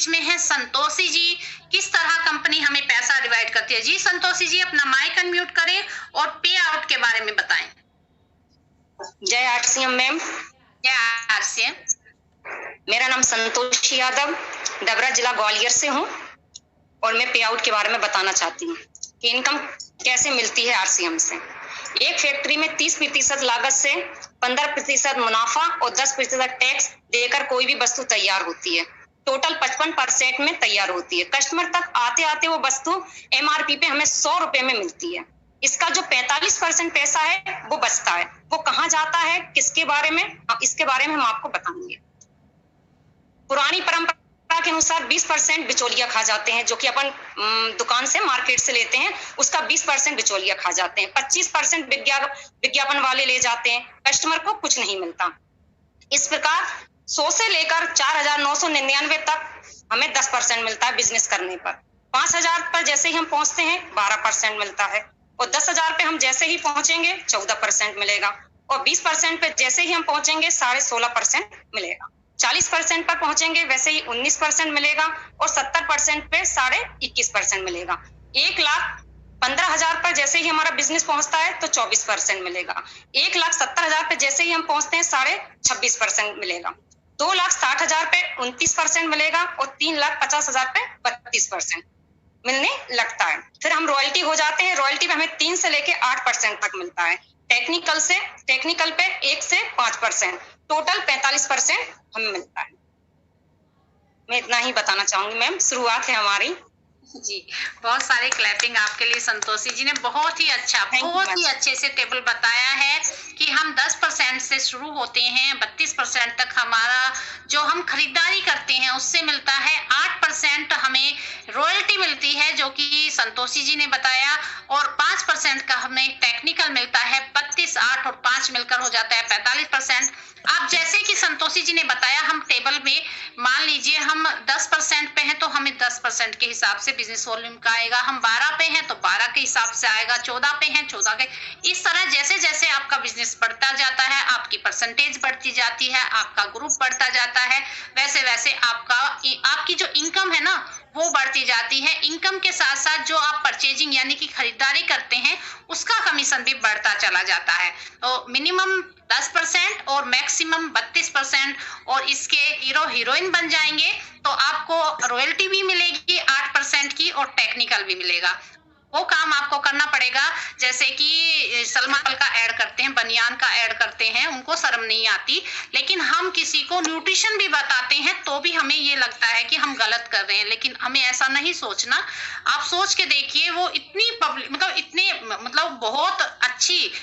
बीच में है संतोषी जी, किस तरह कंपनी हमें पैसा डिवाइड करती है। जी संतोषी जी, अपना माइक अनम्यूट करें और पे आउट के बारे में बताएं। जय आरसीएम मैम। जय आरसीएम। मेरा नाम संतोषी यादव, डबरा जिला ग्वालियर से हूँ और मैं पे आउट के बारे में बताना चाहती हूँ कि इनकम कैसे मिलती है आरसीएम से। एक फैक्ट्री में 30% लागत से 15% मुनाफा और 10% टैक्स देकर कोई भी वस्तु तैयार होती है। टोटल 55% में तैयार होती है। कस्टमर तक आते आते वो वस्तु एमआरपी पे हमें 100 रुपए में मिलती है। इसका जो 45% पैसा है वो बचता है। वो कहाँ जाता है, किसके बारे में, इसके बारे में हम आपको बताएंगे। पुरानी परंपरा के अनुसार 20% बिचौलिया खा जाते हैं, जो कि अपन दुकान से मार्केट से लेते हैं, उसका 20% बिचौलिया खा जाते हैं। 25% विज्ञापन वाले ले जाते हैं। कस्टमर को कुछ नहीं मिलता। इस प्रकार 100 से लेकर 4,999 तक हमें 10% मिलता है बिजनेस करने पर। 5,000 पर जैसे ही हम पहुंचते हैं 12% मिलता है और 10,000 पे हम जैसे ही पहुंचेंगे 14% मिलेगा और 20% पे जैसे ही हम पहुंचेंगे 16.5% मिलेगा। 40% पर पहुंचेंगे वैसे ही 19% मिलेगा और 70% पे 21.5% मिलेगा। 1,15,000 पर जैसे ही हमारा बिजनेस पहुंचता है तो 24% मिलेगा। 1,70,000 पे जैसे ही हम पहुंचते हैं 26.5% मिलेगा। 2,60,000 पे 29% मिलेगा और 3,50,000 पे 32% मिलने लगता है। फिर हम रॉयल्टी हो जाते हैं। रॉयल्टी पे हमें 3 से लेके 8% तक मिलता है। टेक्निकल पे 1 से 5%, टोटल 45% हमें मिलता है। मैं इतना ही बताना चाहूंगी मैम। शुरुआत है हमारी। जी, बहुत सारे क्लैपिंग आपके लिए संतोषी जी ने। बहुत ही अच्छा, बहुत ही अच्छे से टेबल बताया है कि हम 10% से शुरू होते हैं, 32% तक हमारा जो हम खरीदारी करते हैं उससे मिलता है। 8% हमें रॉयल्टी मिलती है जो कि संतोषी जी ने बताया और 5% का हमें टेक्निकल मिलता है। 32, 8 और 5 मिलकर हो जाता है 45%। अब जैसे कि संतोषी जी ने बताया, हम टेबल में मान लीजिए हम 10% पे हैं तो हमें 10% के हिसाब से बिजनेस वॉल्यूम का आएगा। हम 12 पे हैं तो 12 के हिसाब से आएगा। 14 पे हैं 14 के। इस तरह जैसे जैसे आपका बिजनेस बढ़ता जाता है, आपकी परसेंटेज बढ़ती जाती है, आपका ग्रुप बढ़ता जाता है, वैसे वैसे आपकी जो इनकम है ना वो बढ़ती जाती है। इनकम के साथ साथ जो आप परचेजिंग यानी कि खरीदारी करते हैं उसका कमीशन भी बढ़ता चला जाता है। तो मिनिमम 10% और मैक्सिमम 32% और इसके हीरो हीरोइन बन जाएंगे तो आपको रॉयल्टी भी मिलेगी 8% की और टेक्निकल भी मिलेगा। वो काम आपको करना पड़ेगा। जैसे कि सलमान का ऐड करते हैं, बनियान का ऐड करते हैं, उनको शर्म नहीं आती, लेकिन हम किसी को न्यूट्रिशन भी बताते हैं तो भी हमें ये लगता है कि हम गलत कर रहे हैं। लेकिन हमें ऐसा नहीं सोचना। आप सोच के देखिए, वो इतनी मतलब बहुत अच्छी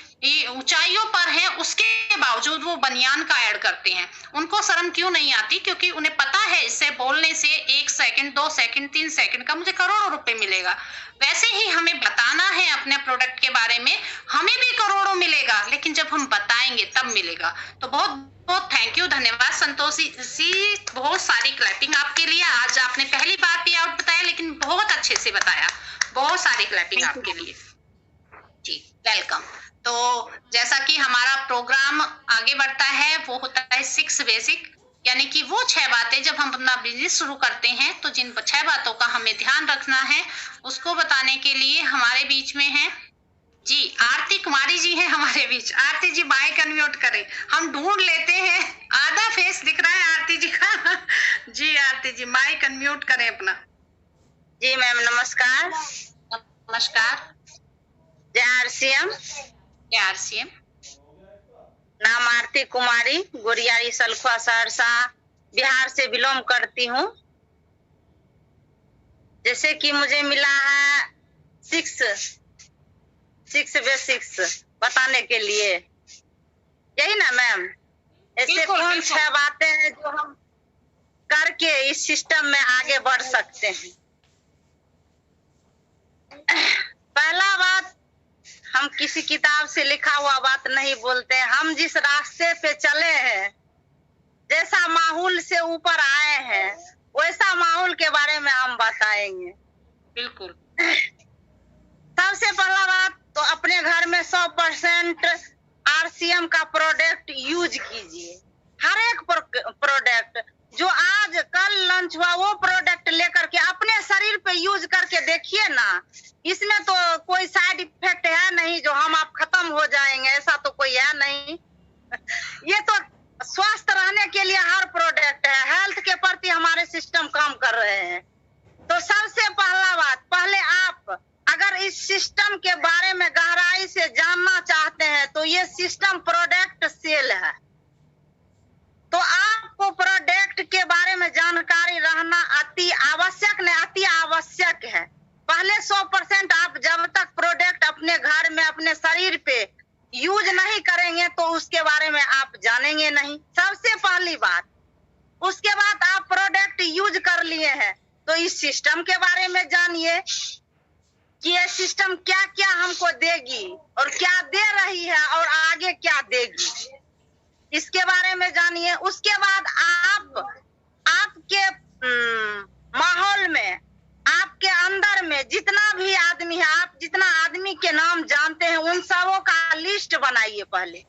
ऊंचाइयों पर है, उसके बावजूद वो बनियान का ऐड करते हैं। उनको शर्म क्यों नहीं आती? क्योंकि उन्हें पता है इससे बोलने से 1 सेकंड, 2 सेकंड, 3 सेकंड का मुझे करोड़ों रुपए मिलेगा। वैसे ही हमें बताना है अपने प्रोडक्ट के बारे में, हमें भी करोड़ों मिलेगा, लेकिन जब हम बताएंगे तब मिलेगा। तो बहुत बहुत थैंक यू, धन्यवाद संतोषी जी। बहुत सारी क्लैपिंग आपके लिए। आज आपने पहली बार पे आउट बताया लेकिन बहुत अच्छे से बताया। बहुत सारी क्लैपिंग आपके लिए जी, वेलकम। तो जैसा कि हमारा प्रोग्राम आगे बढ़ता है वो होता है 6 बेसिक, यानी कि वो 6 बातें जब हम अपना बिजनेस शुरू करते हैं तो जिन 6 बातों का हमें ध्यान रखना है उसको बताने के लिए हमारे बीच में है जी आरती कुमारी जी हैं हमारे बीच। आरती जी माइक अनम्यूट करें, हम ढूंढ लेते हैं, आधा फेस दिख रहा है आरती जी का। जी आरती जी माइक अनम्यूट करें अपना। जी मैम नमस्कार। नमस्कार। जय आरसीएम। जय आरसीएम। नाम आरती कुमारी, गोरियारी सलखुआ सहरसा बिहार से बिलोंग करती हूँ। जैसे कि मुझे मिला है 6 बेसिक्स बताने के लिए, यही ना मैम? ऐसे कौन 6 बातें हैं जो हम करके इस सिस्टम में आगे बढ़ सकते हैं? पहला बात, हम किसी किताब से लिखा हुआ बात नहीं बोलते हैं। हम जिस रास्ते पे चले हैं, जैसा माहौल से ऊपर आए हैं, वैसा माहौल के बारे में हम बताएंगे। बिल्कुल। सबसे पहला बात तो अपने घर में 100% आरसीएम का प्रोडक्ट यूज कीजिए। हर एक प्रोडक्ट जो आज कल लॉन्च हुआ वो प्रोडक्ट लेकर के अपने शरीर पे यूज करके देखिए ना, इसमें तो कोई साइड इफेक्ट है नहीं जो हम आप खत्म हो जाएंगे, ऐसा तो कोई है नहीं। ये तो स्वस्थ रहने के लिए हर प्रोडक्ट है, हेल्थ के प्रति हमारे सिस्टम काम कर रहे हैं। तो सबसे पहला बात, पहले आप अगर इस सिस्टम के बारे में गहराई से जानना चाहते हैं तो ये सिस्टम प्रोडक्ट सेल है। तो आपको प्रोडक्ट के बारे में जानकारी रहना अति आवश्यक नहीं, अति आवश्यक है। पहले 100% आप जब तक प्रोडक्ट अपने घर में अपने शरीर पे यूज नहीं करेंगे तो उसके बारे में आप जानेंगे नहीं, सबसे पहली बात। उसके बाद आप प्रोडक्ट यूज कर लिए हैं तो इस सिस्टम के बारे में जानिए कि ये सिस्टम क्या क्या हमको देगी और क्या दे रही है और आगे क्या देगी, इसके बारे में जानिए। उसके बाद आपके माहौल में, आपके अंदर में जितना भी आदमी है, आप जितना आदमी के नाम जानते हैं उन सबों का लिस्ट बनाइए पहले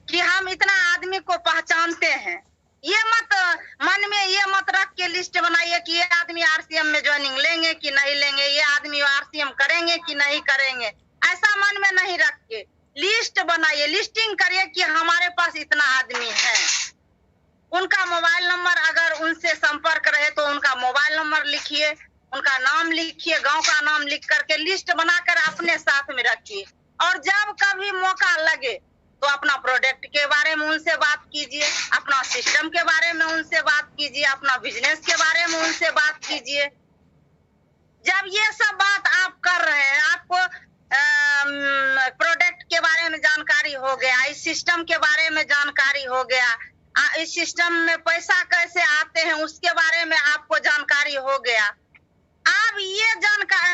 कि हम इतना आदमी को पहचानते हैं। ये मत मन में ये मत रख के लिस्ट बनाइए कि ये आदमी आरसीएम में ज्वाइनिंग लेंगे कि नहीं लेंगे, ये आदमी आरसीएम करेंगे कि नहीं करेंगे, ऐसा मन में नहीं रख के लिस्ट बनाइए, लिस्टिंग करिए कि हमारे पास इतना आदमी है। उनका मोबाइल नंबर, अगर उनसे संपर्क रहे तो उनका मोबाइल नंबर लिखिए, उनका नाम लिखिए, गांव का नाम लिख करके लिस्ट बनाकर अपने साथ में रखिए। और जब कभी मौका लगे तो अपना प्रोडक्ट के बारे में उनसे बात कीजिए, अपना सिस्टम के बारे में उनसे बात कीजिए, अपना बिजनेस के बारे में उनसे बात कीजिए। जब ये सब बात आप कर रहे हैं, आपको प्रोडक्ट के बारे में जानकारी हो गया, इस सिस्टम के बारे में जानकारी हो गया, इस सिस्टम में पैसा कैसे आते हैं उसके बारे में आपको जानकारी हो गया। अब ये जानकारी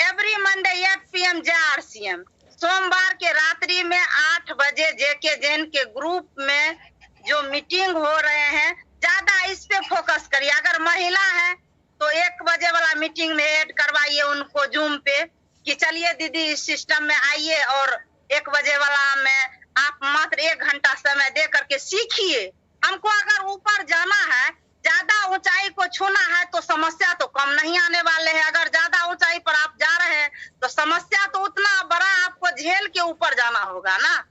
एवरी मंडे 8 PM JRCM, सोमवार के रात्रि में 8 बजे जेके जैन के ग्रुप में जो मीटिंग हो रहे हैं, ज्यादा इस पे फोकस करिए। अगर महिला है तो 1 बजे वाला मीटिंग में ऐड करवाइए उनको जूम पे कि चलिए दीदी इस सिस्टम में आइए, और 1 बजे वाला में आप मात्र 1 घंटा समय दे करके सीखिए। हमको अगर ऊपर जाना है, ज्यादा ऊंचाई को छूना है तो समस्या तो कम नहीं आने वाले हैं। अगर ज्यादा ऊंचाई पर आप जा रहे हैं तो समस्या तो उतना बड़ा आपको झेल के ऊपर जाना होगा ना।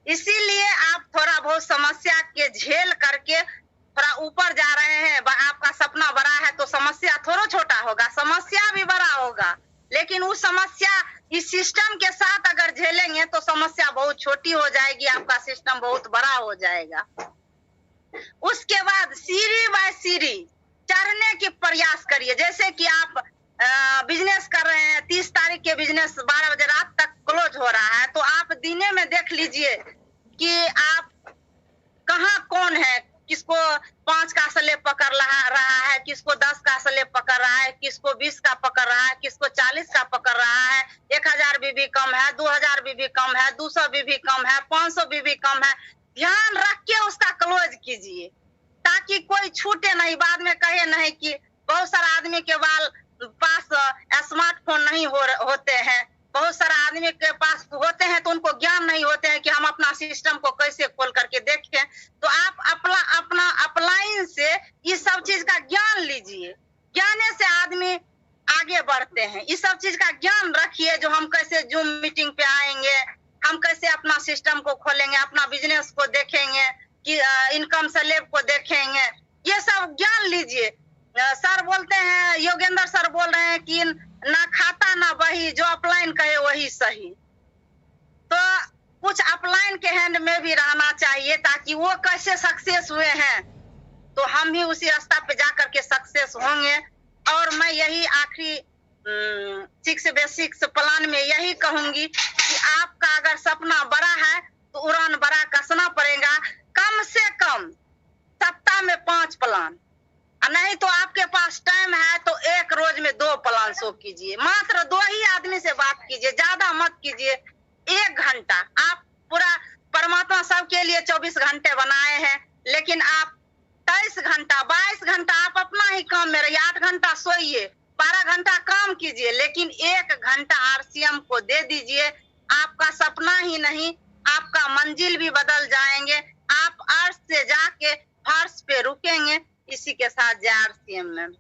इसीलिए आप थोड़ा बहुत समस्या के झेल करके थोड़ा ऊपर जा रहे हैं। आपका सपना बड़ा है तो समस्या थोड़ा छोटा होगा, समस्या भी बड़ा होगा, लेकिन उस समस्या इस सिस्टम के साथ अगर झेलेंगे तो समस्या बहुत छोटी हो जाएगी, आपका सिस्टम बहुत बड़ा हो जाएगा। उसके बाद सीढ़ी बाय सीढ़ी चढ़ने के प्रयास करिए। जैसे कि आप बिजनेस कर रहे हैं, 30 तारीख के बिजनेस 12 बजे रात तक क्लोज हो रहा है, तो आप दिने में देख लीजिए कि आप कहाँ कौन है, किसको 5 का स्लेब पकड़ रहा है, किसको 10 का स्लेब पकड़ रहा है, किसको 20 का पकड़ रहा है, किसको 40 का पकड़ रहा है, 1000 बीबी कम है, 2000 बीबी कम है, 200 बीबी कम है, 500 बीबी कम है। ध्यान रख के उसका क्लोज कीजिए ताकि कोई छूटे नहीं, बाद में कहे नहीं कि बहुत सारा आदमी के पास स्मार्टफोन नहीं होते हैं, बहुत सारा आदमी के पास होते हैं तो उनको ज्ञान नहीं होते हैं कि हम अपना सिस्टम को कैसे खोल करके देखें। तो आप अपना अपलाइन से इस सब चीज का ज्ञान लीजिए, ज्ञान से आदमी आगे बढ़ते हैं। इस सब चीज का ज्ञान रखिए, जो हम कैसे जूम मीटिंग पे आएंगे, हम कैसे अपना सिस्टम को खोलेंगे, अपना बिजनेस को देखेंगे, कि इनकम स्लेब को देखेंगे, ये सब ज्ञान लीजिए। सर बोलते हैं, योगेंद्र सर बोल रहे हैं कि ना खाता ना बही, जो अपलाइन कहे वही सही। तो कुछ अपलाइन के हैंड में भी रहना चाहिए ताकि वो कैसे सक्सेस हुए हैं तो हम भी उसी रास्ता पे जाकर के सक्सेस होंगे। और मैं यही आखिरी 6 बेसिक्स प्लान में यही कहूंगी कि आपका अगर सपना बड़ा है तो उड़ान बड़ा कसना पड़ेगा। कम से कम सप्ताह में 5 प्लान, नहीं तो आपके पास टाइम है तो एक रोज में 2 प्लान शो कीजिए। मात्र 2 ही आदमी से बात कीजिए, ज्यादा मत कीजिए। 1 घंटा आप पूरा, परमात्मा सबके लिए 24 घंटे बनाए हैं, लेकिन आप 23 घंटा 22 घंटा आप अपना ही काम में रहिए। 8 घंटा सोइए, 12 घंटा काम कीजिए, लेकिन 1 घंटा आरसीएम को दे दीजिए। आपका सपना ही नहीं, आपका मंजिल भी बदल जाएंगे। आप अर्थ से जाके फर्श पे रुकेंगे इसी के साथ जय आरसीएम मैम।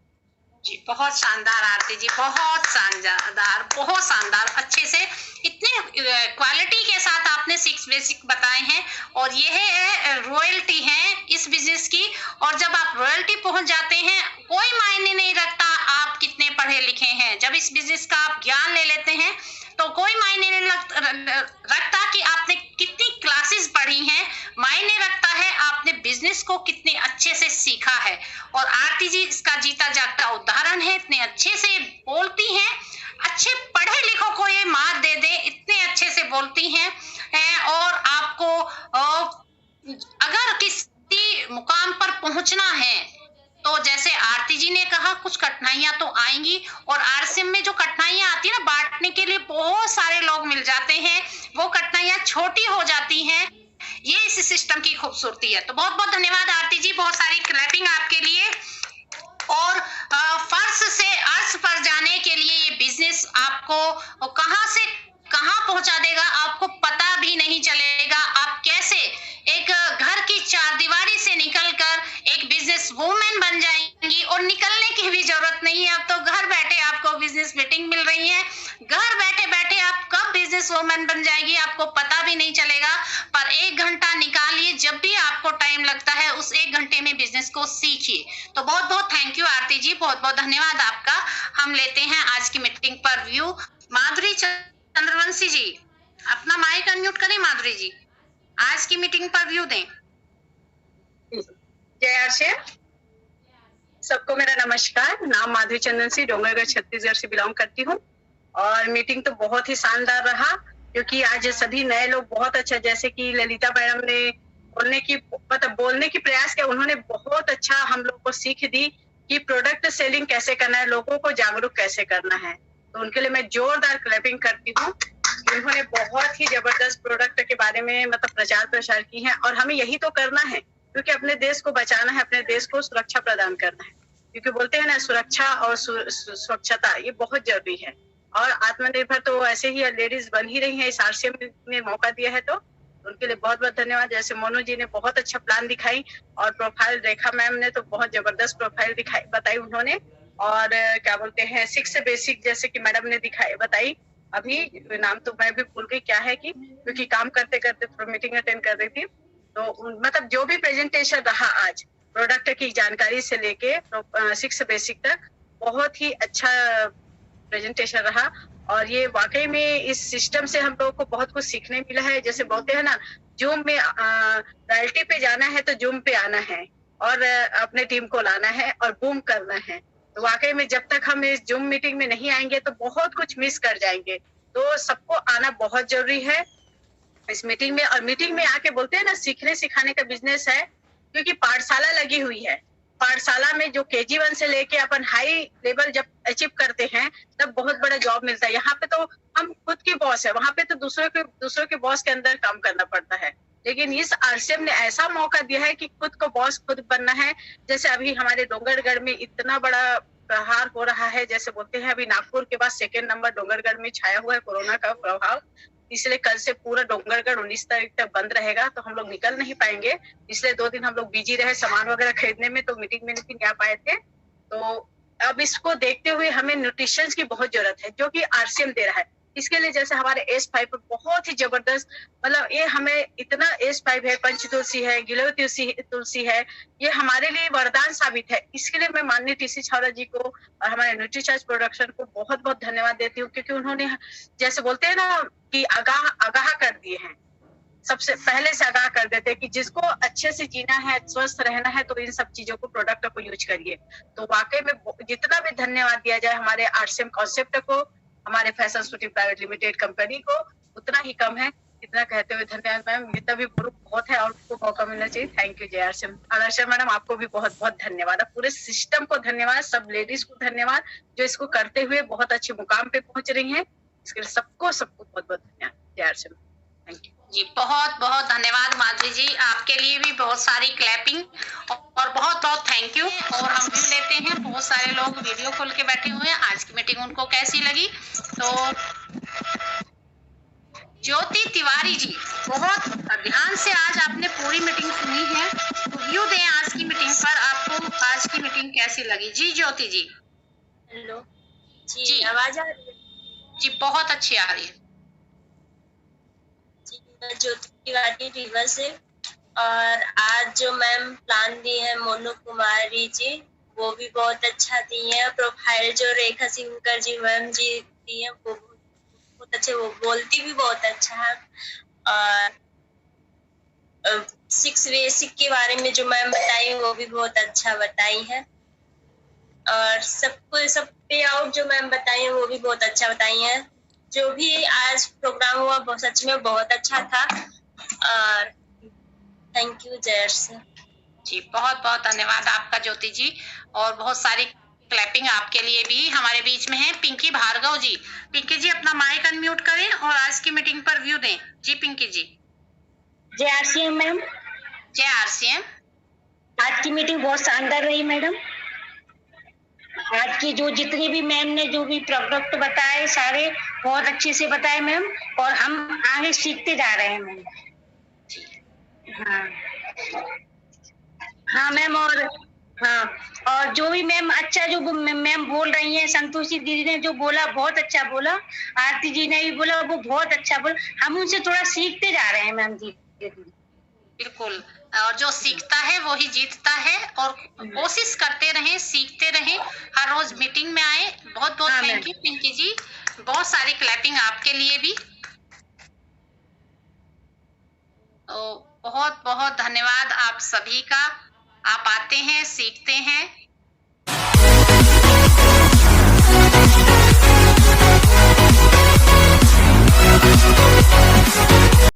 जी बहुत शानदार आरती जी, बहुत शानदार अच्छे से इतने क्वालिटी के साथ आपने 6 बेसिक बताए हैं। और यह रॉयल्टी है इस बिजनेस की। और जब आप रॉयल्टी पहुंच जाते हैं, कोई मायने नहीं रखता आप कितने पढ़े लिखे हैं। जब इस बिजनेस का आप ज्ञान ले लेते हैं तो कोई मायने नहीं रखता कि आपने कितनी क्लासेस पढ़ी हैं, मायने रखता है आपने बिजनेस को कितने अच्छे से सीखा है। और आरती जी इसका जीता जागता उदाहरण है, इतने अच्छे से बोलती हैं, अच्छे पढ़े लिखों को ये मात दे दे, इतने अच्छे से बोलती हैं। और आपको अगर किसी मुकाम पर पहुंचना है तो जैसे आरती जी ने कहा कुछ कठिनाइयां तो आएंगी। और आरसीएम में जो कठिनाइयां आती है ना, बांटने के लिए बहुत सारे लोग मिल जाते हैं, वो कठिनाइयां छोटी हो जाती हैं। ये इस सिस्टम की खूबसूरती है। तो बहुत बहुत धन्यवाद आरती जी, बहुत सारी क्लैपिंग आपके लिए। और फर्श से अर्श पर जाने के लिए ये बिजनेस आपको कहां से कहां पहुंचा देगा, आपको पता भी नहीं चलेगा। आप कैसे एक घर की चारदीवारी से निकलकर एक बिजनेस वूमेन बन जाएंगी, और निकलने की भी जरूरत नहीं है। अब तो घर बैठे आपको बिजनेस मीटिंग मिल रही है, घर बैठे बैठे आप कब बिजनेस वूमेन बन जाएगी आपको पता भी नहीं चलेगा। पर 1 घंटा निकालिए, जब भी आपको टाइम लगता है उस 1 घंटे में बिजनेस को सीखिए। तो बहुत बहुत थैंक यू आरती जी, बहुत बहुत धन्यवाद आपका। हम लेते हैं आज की मीटिंग पर व्यू। माधुरी चंद्रवंशी जी, अपना माइक अनम्यूट करें। माधुरी जी, आज की मीटिंग पर व्यू दें। जय आरसीएम, सबको मेरा नमस्कार। नाम माधुरी चंद्रवंशी, डोंगरगढ़ छत्तीसगढ़ से बिलोंग करती हूँ। और मीटिंग तो बहुत ही शानदार रहा, क्योंकि आज सभी नए लोग बहुत अच्छा, जैसे कि ललिता मैडम ने बोलने की प्रयास किया, उन्होंने बहुत अच्छा हम लोग को सीख दी कि प्रोडक्ट सेलिंग कैसे करना है, लोगों को जागरूक कैसे करना है। तो उनके लिए मैं जोरदार क्लैपिंग करती हूँ। उन्होंने बहुत ही जबरदस्त प्रोडक्ट के बारे में प्रचार प्रसार की है। और हमें यही तो करना है, क्योंकि अपने देश को बचाना है, अपने देश को सुरक्षा प्रदान करना है। क्योंकि बोलते हैं ना, सुरक्षा और स्वच्छता ये बहुत जरूरी है। और आत्मनिर्भर तो ऐसे ही लेडीज बन ही रही है, इस आरसीएम में मौका दिया है तो उनके लिए बहुत बहुत धन्यवाद। जैसे मोनू जी ने बहुत अच्छा प्लान दिखाई, और प्रोफाइल रेखा मैम ने तो बहुत जबरदस्त प्रोफाइल बताई उन्होंने। और क्या बोलते हैं 6 बेसिक, जैसे कि मैडम ने बताई। अभी नाम तो मैं भी भूल गई क्या है, कि क्योंकि काम करते करते मीटिंग अटेंड कर रही थी। तो जो भी प्रेजेंटेशन रहा आज, प्रोडक्ट की जानकारी से लेके 6 बेसिक तक, बहुत ही अच्छा प्रेजेंटेशन रहा। और ये वाकई में इस सिस्टम से हम लोगों को बहुत कुछ सीखने मिला है। जैसे बोलते हैं ना, जूम में रॉयल्टी पे जाना है तो जूम पे आना है, और अपने टीम को लाना है और बूम करना है। तो वाकई में जब तक हम इस जूम मीटिंग में नहीं आएंगे तो बहुत कुछ मिस कर जाएंगे। तो सबको आना बहुत जरूरी है इस मीटिंग में। और मीटिंग में आके बोलते हैं ना, सीखने सिखाने का बिजनेस है, क्योंकि पाठशाला लगी हुई है। पाठशाला में जो KG1 से लेके अपन हाई लेवल जब अचीव करते हैं, तब बहुत बड़ा जॉब मिलता है। यहाँ पे तो हम खुद की बॉस है, वहां पे तो दूसरों के बॉस के अंदर काम करना पड़ता है। लेकिन इस आरसीएम ने ऐसा मौका दिया है कि खुद को बॉस खुद बनना है। जैसे अभी हमारे डोंगरगढ़ में इतना बड़ा प्रहार हो रहा है, जैसे बोलते हैं अभी नागपुर के बाद 2nd नंबर डोंगरगढ़ में छाया हुआ है कोरोना का प्रभाव। इसलिए कल से पूरा डोंगरगढ़ 19 तारीख तक बंद रहेगा, तो हम लोग निकल नहीं पाएंगे। इसलिए 2 दिन हम लोग बिजी रहे सामान वगैरह खरीदने में, तो मीटिंग में नहीं आ पाए थे। तो अब इसको देखते हुए हमें न्यूट्रिशन की बहुत जरूरत है, जो कि आरसीएम दे रहा है। इसके लिए जैसे हमारे S5 पर बहुत ही जबरदस्त, ये हमें इतना S5 है, पंच तुलसी है, गिलोय तुलसी है, ये हमारे लिए वरदान साबित है। इसके लिए मैं माननीय TC छावला जी को और हमारे न्यूट्रीचार्ज प्रोडक्शन को बहुत बहुत धन्यवाद देती हूँ, क्योंकि उन्होंने जैसे बोलते हैं ना कि आगाह कर दिए हैं, सबसे पहले से आगाह कर देते हैं कि जिसको अच्छे से जीना है, स्वस्थ रहना है, तो इन सब चीजों को, प्रोडक्ट को यूज करिए। तो वाकई में जितना भी धन्यवाद दिया जाए हमारे आरसीएम कॉन्सेप्ट को, हमारे fashion city private limited company को, उतना ही कम है। इतना कहते हुए धन्यवाद मैम, जितना भी बहुत है और उसको मौका मिलना चाहिए। थैंक यू जय आरसीएम। आदर्शा मैडम, आपको भी बहुत बहुत धन्यवाद। पूरे सिस्टम को धन्यवाद, सब लेडीज को धन्यवाद जो इसको करते हुए बहुत अच्छे मुकाम पे पहुंच रही हैं। इसके लिए सबको बहुत बहुत धन्यवाद। जय आरसीएम। थैंक यू जी, बहुत बहुत धन्यवाद माधुरी जी, आपके लिए भी बहुत सारी क्लैपिंग और बहुत बहुत थैंक यू। और हम भी लेते हैं, बहुत सारे लोग वीडियो खोल के बैठे हुए हैं। आज की मीटिंग उनको कैसी लगी, तो ज्योति तिवारी जी, बहुत ध्यान से आज आपने पूरी मीटिंग सुनी है, तो व्यू दें आज की मीटिंग पर, आपको आज की मीटिंग कैसी लगी? जी ज्योति जी। हेलो जी, आवाज आ रही है? जी बहुत अच्छी आ रही है जी। मैं ज्योति तिवारी रीवा से, और आज जो मैम प्लान दी है मोनू कुमारी जी, वो भी बहुत अच्छा दी है। प्रोफाइल जो रेखा सिंहकर जी मैम जी दी है, वो बहुत अच्छे, वो बोलती भी बहुत अच्छा है। और 6 बेसिक के बारे में जो मैम बताई वो भी बहुत अच्छा बताई है। और सब पे आउट जो मैम बताई है वो भी बहुत अच्छा बताई है। जो भी आज प्रोग्राम हुआ वो सच में बहुत अच्छा था। और थैंक यू जय सर जी, बहुत बहुत धन्यवाद आपका ज्योति जी। और बहुत सारी क्लैपिंग आपके लिए भी हमारे बीच में है। पिंकी भार्गव जी, पिंकी जी अपना माइक अनम्यूट करें और आज की मीटिंग पर व्यू दें। जी पिंकी जी। जय आरसीएम मैम। जय आरसीएम। आज की मीटिंग बहुत शानदार रही मैडम। आज की जो जितनी भी मैम ने जो भी प्रोडक्ट बताए सारे बहुत अच्छे से बताए मैम, और हम आगे सीखते जा रहे हैं मैम। हाँ मैम। और जो भी मैम अच्छा जो मैम बोल रही हैं, संतोषी दीदी ने जो बोला बहुत अच्छा बोला, आरती जी ने भी बोला वो बहुत अच्छा बोला। हम उनसे थोड़ा सीखते जा रहे हैं मैम जी। बिल्कुल, और जो सीखता है वो ही जीतता है। और कोशिश करते रहें, सीखते रहें, हर रोज मीटिंग में आए। बहुत बहुत थैंक यू पिंकी जी। बहुत सारी क्लैपिंग आपके लिए भी। तो बहुत बहुत धन्यवाद आप सभी का। आप आते हैं, सीखते हैं,